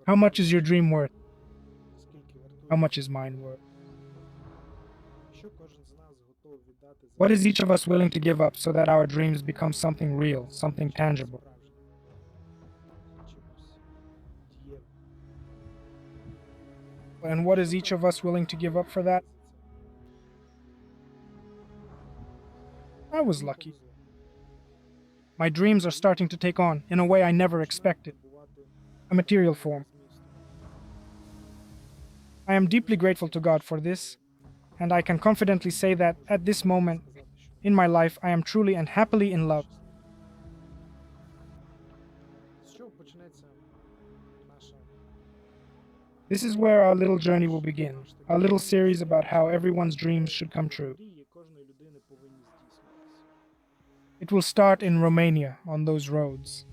How much is your dream worth? How much is mine worth? What is each of us willing to give up so that our dreams become something real, something tangible? And what is each of us willing to give up for that? I was lucky. My dreams are starting to take on, in a way I never expected, a material form. I am deeply grateful to God for this, and I can confidently say that at this moment in my life I am truly and happily in love. This is where our little journey will begin, a little series about how everyone's dreams should come true. It will start in Romania, on those roads.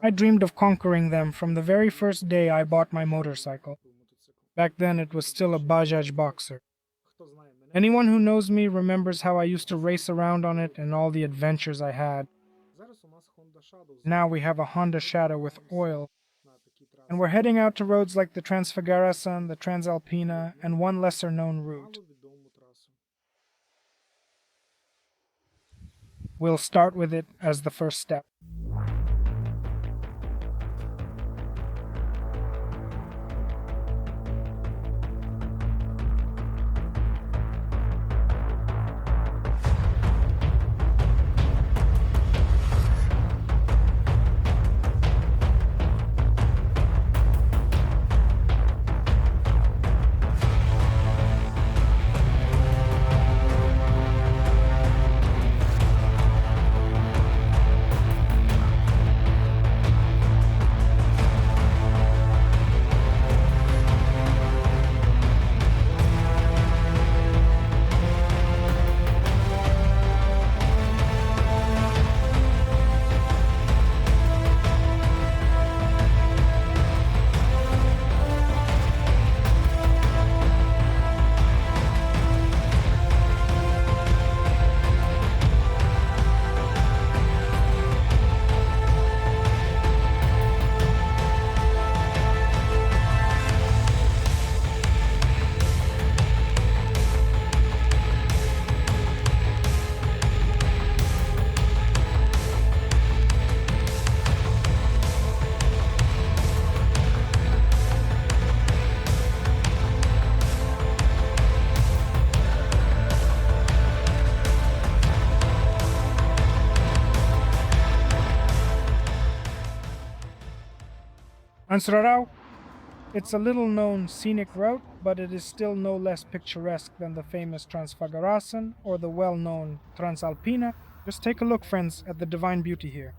I dreamed of conquering them from the very first day I bought my motorcycle. Back then it was still a Bajaj Boxer. Anyone who knows me remembers how I used to race around on it and all the adventures I had. Now we have a Honda Shadow with oil, and we're heading out to roads like the Transrarau, the Transalpina, and one lesser-known route. We'll start with it as the first step. Transrarau, it's a little-known scenic route, but it is still no less picturesque than the famous Transrarău or the well-known Transalpina. Just take a look, friends, at the divine beauty here.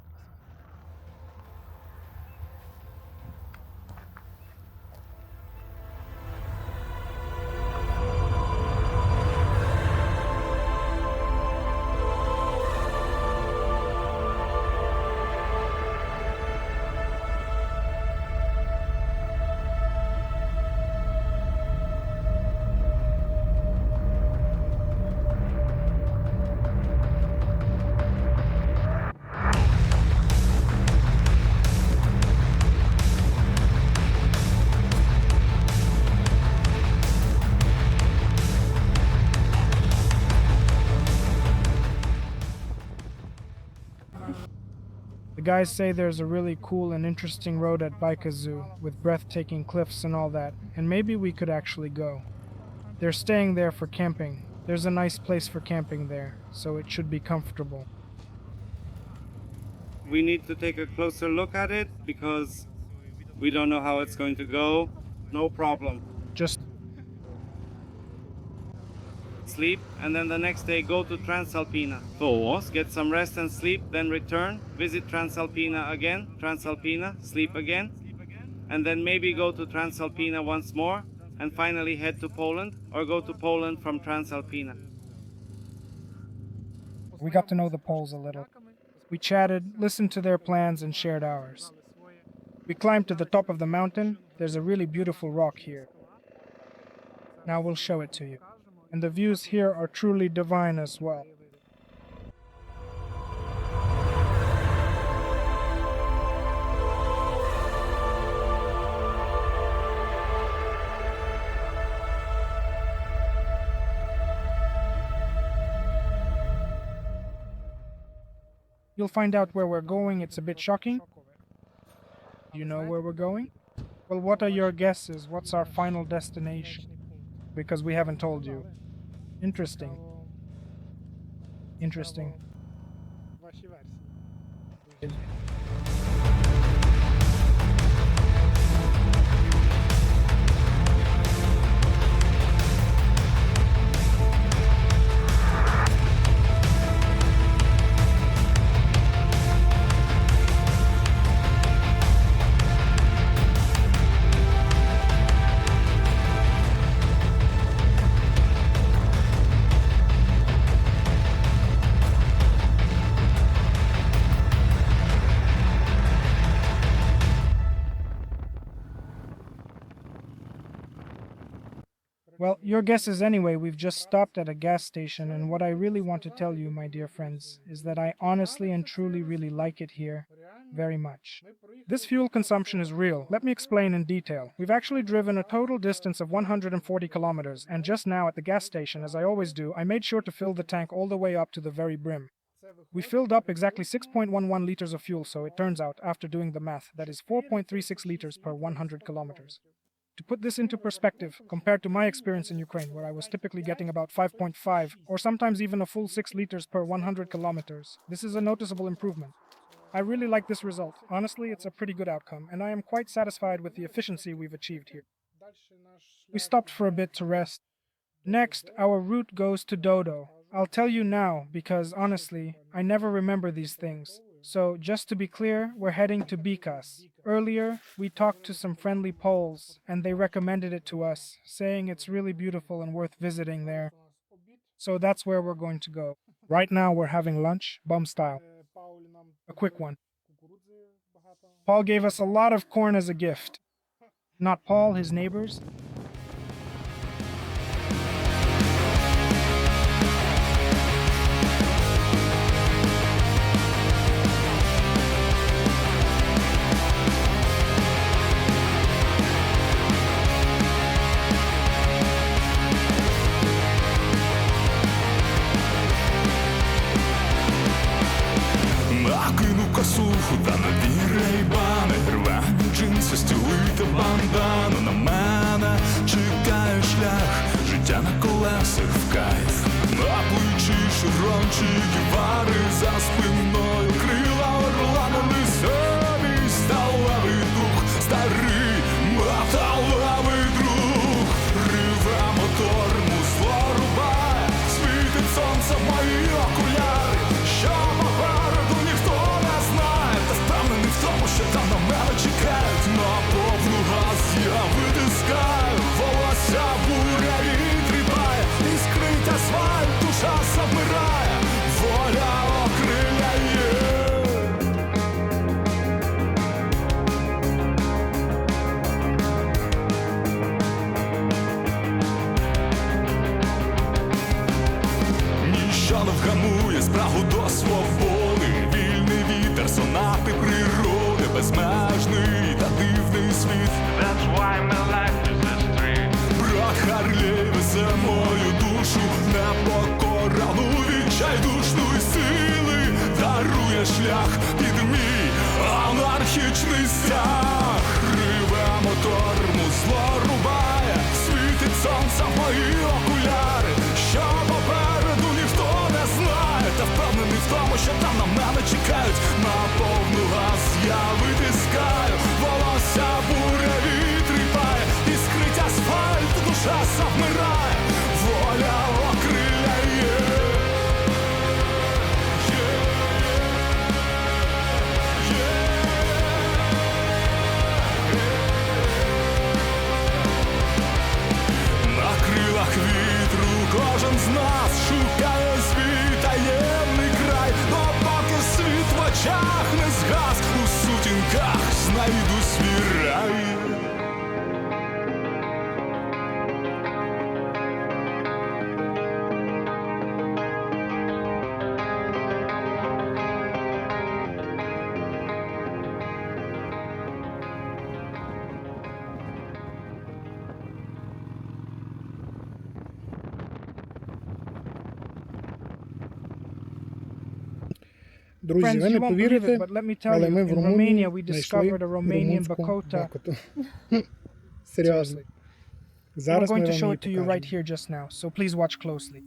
The guys say there's a really cool and interesting road at Bicaz with breathtaking cliffs and all that, and maybe we could actually go. They're staying there for camping. There's a nice place for camping there, so it should be comfortable. We need to take a closer look at it because we don't know how it's going to go. No problem. Just sleep, and then the next day go to Transalpina. Pause, get some rest and sleep, then return, visit Transalpina again, Transalpina, sleep again, and then maybe go to Transalpina once more, and finally head to Poland, or go to Poland from Transalpina. We got to know the Poles a little. We chatted, listened to their plans, and shared ours. We climbed to the top of the mountain. There's a really beautiful rock here. Now we'll show it to you. And the views here are truly divine as well. You'll find out where we're going. It's a bit shocking. You know where we're going? Well, what are your guesses? What's our final destination? Because we haven't told you. Interesting. Interesting. Well, your guesses anyway. We've just stopped at a gas station, and what I really want to tell you, my dear friends, is that I honestly and truly really like it here very much. This fuel consumption is real. Let me explain in detail. We've actually driven a total distance of 140 kilometers, and just now at the gas station, as I always do, I made sure to fill the tank all the way up to the very brim. We filled up exactly 6.11 liters of fuel, so it turns out, after doing the math, that is 4.36 liters per 100 kilometers. To put this into perspective, compared to my experience in Ukraine, where I was typically getting about 5.5, or sometimes even a full 6 liters per 100 kilometers, this is a noticeable improvement. I really like this result. Honestly, it's a pretty good outcome, and I am quite satisfied with the efficiency we've achieved here. We stopped for a bit to rest. Next, our route goes to Dodo. I'll tell you now, because honestly, I never remember these things. So, just to be clear, we're heading to Bicaz. Earlier, we talked to some friendly Poles, and they recommended it to us, saying it's really beautiful and worth visiting there. So that's where we're going to go. Right now, we're having lunch, bum style. A quick one. Paul gave us a lot of corn as a gift. Not Paul, his neighbors. Та нові рейбани, рвані джинси, стіли та бандану. На мене чекає шлях, життя на колесах в кайф. На плечі ширончі ківари, за спиною крила орла на лисові. Сталевий дух, старий металевий друг. Реве мотор, музло рубає, світить сонце в мої окуляри. Що попереду ніхто не знає, та впевнений в тому, що там на мене чекають. На повну газ я витискаю, волосся буря відрібає, іскрить асфальт, душа завмирає, воля окриляє. Ніщо не вгамує спрагу до свободи, вільний вітер, сонати природи, безмежний та дивний світ. That's why my life is a street. Брат Харлей везе мою душу, непокорану відчайдушної сили, дарує шлях під мій анархічний стяг. Реве мотор, музло рубає, світить сонце в мої окуляри. Що попереду ніхто не знає, та впевнений в тому, що там на мене чекають. На повну газ я витискаю, волосся буря відрібає, іскрить асфальт, душа завмирає, воля окриляє. На крилах вітру кожен з нас шукає свій таємний край, но поки світ в очах не згас, у сутінках знайду свій рай. Friends, ви you не won't believe повірите, it, but let me tell але you, ми в in Румунії Romania we знайшли discovered a Romanian румунську Bakota. бакоту. Серйозно. Seriously. We're Зараз ми going to вам show її it to you right покажемо. here just now, so please watch closely.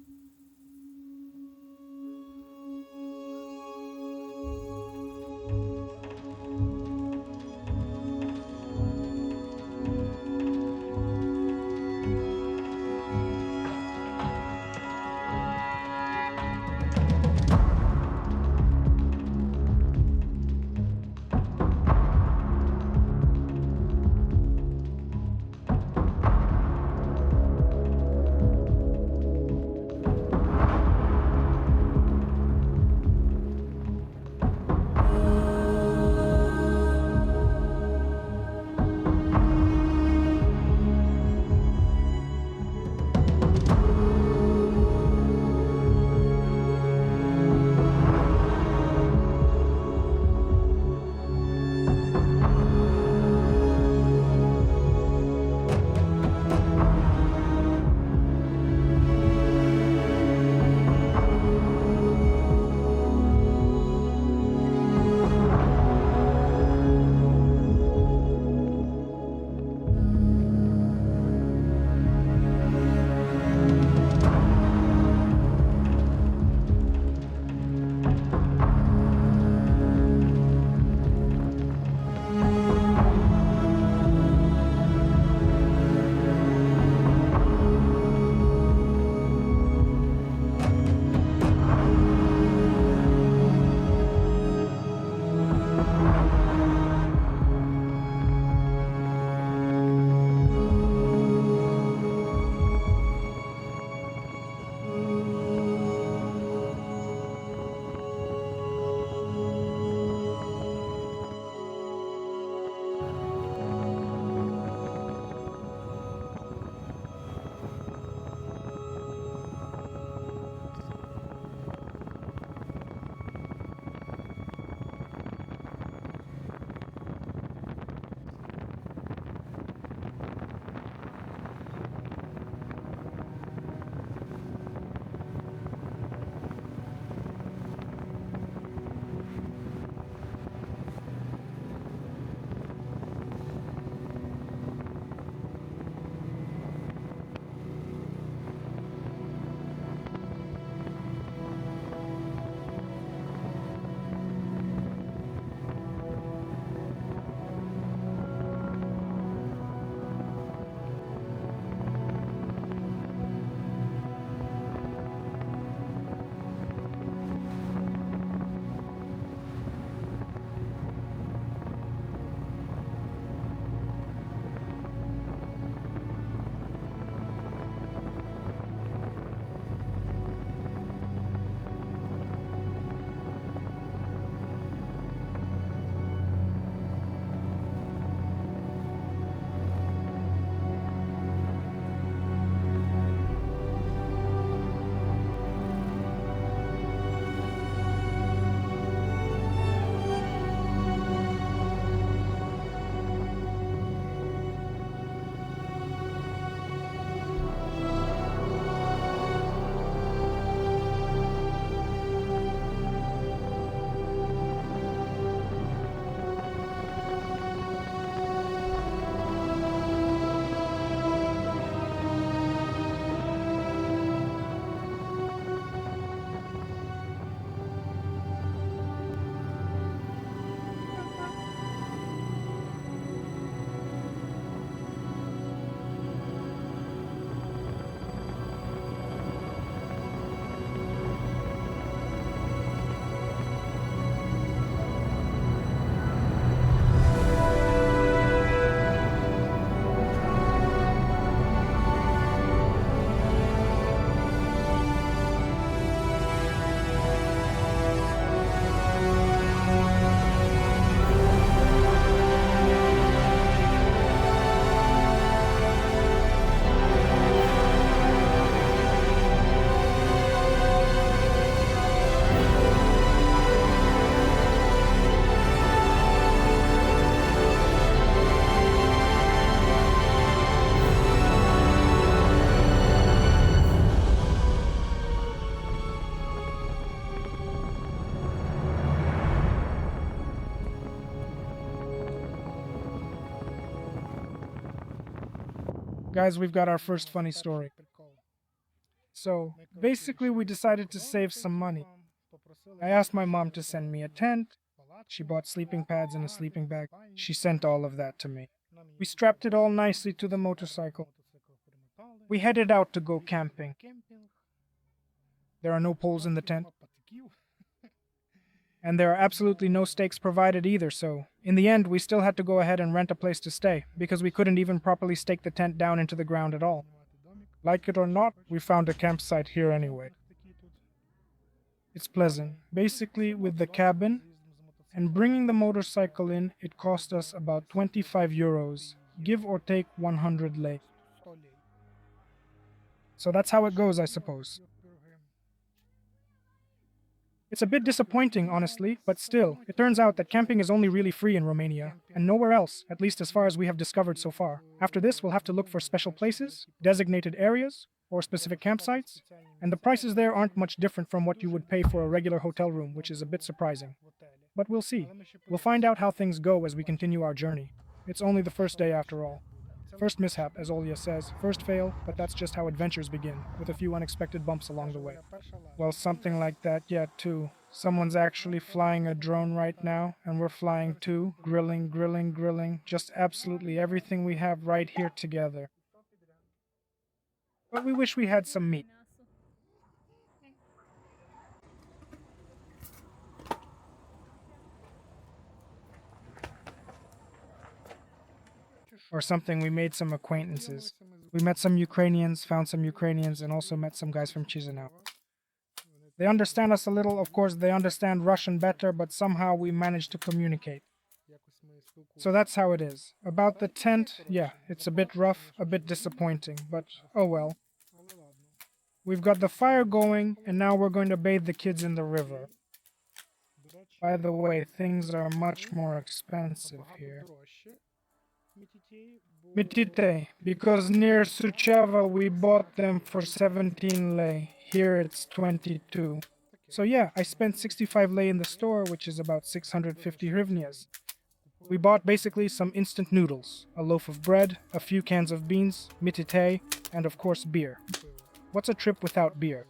Guys, we've got our first funny story. So, basically we decided to save some money. I asked my mom to send me a tent. She bought sleeping pads and a sleeping bag. She sent all of that to me. We strapped it all nicely to the motorcycle. We headed out to go camping. There are no poles in the tent. And there are absolutely no stakes provided either, so in the end we still had to go ahead and rent a place to stay, because we couldn't even properly stake the tent down into the ground at all. Like it or not, we found a campsite here anyway. It's pleasant. Basically, with the cabin and bringing the motorcycle in, it cost us about 25 euros, give or take 100 lei. So that's how it goes, I suppose. It's a bit disappointing, honestly, but still, it turns out that camping is only really free in Romania, and nowhere else, at least as far as we have discovered so far. After this, we'll have to look for special places, designated areas, or specific campsites, and the prices there aren't much different from what you would pay for a regular hotel room, which is a bit surprising. But we'll see. We'll find out how things go as we continue our journey. It's only the first day after all. First mishap, as Olya says, first fail, but that's just how adventures begin, with a few unexpected bumps along the way. Well, something like that, yeah, too. Someone's actually flying a drone right now, and we're flying too, grilling, just absolutely everything we have right here together. But we wish we had some meat. Or something, we made some acquaintances. We met some Ukrainians, found some Ukrainians, and also met some guys from Chisinau. They understand us a little, of course they understand Russian better, but somehow we managed to communicate. So that's how it is. About the tent, yeah, it's a bit rough, a bit disappointing, but oh well. We've got the fire going, and now we're going to bathe the kids in the river. By the way, things are much more expensive here. Mitite, because near Suceava we bought them for 17 lei. Here it's 22. So yeah, I spent 65 lei in the store, which is about 650 hryvnias. We bought basically some instant noodles, a loaf of bread, a few cans of beans, mitite, and of course beer. What's a trip without beer?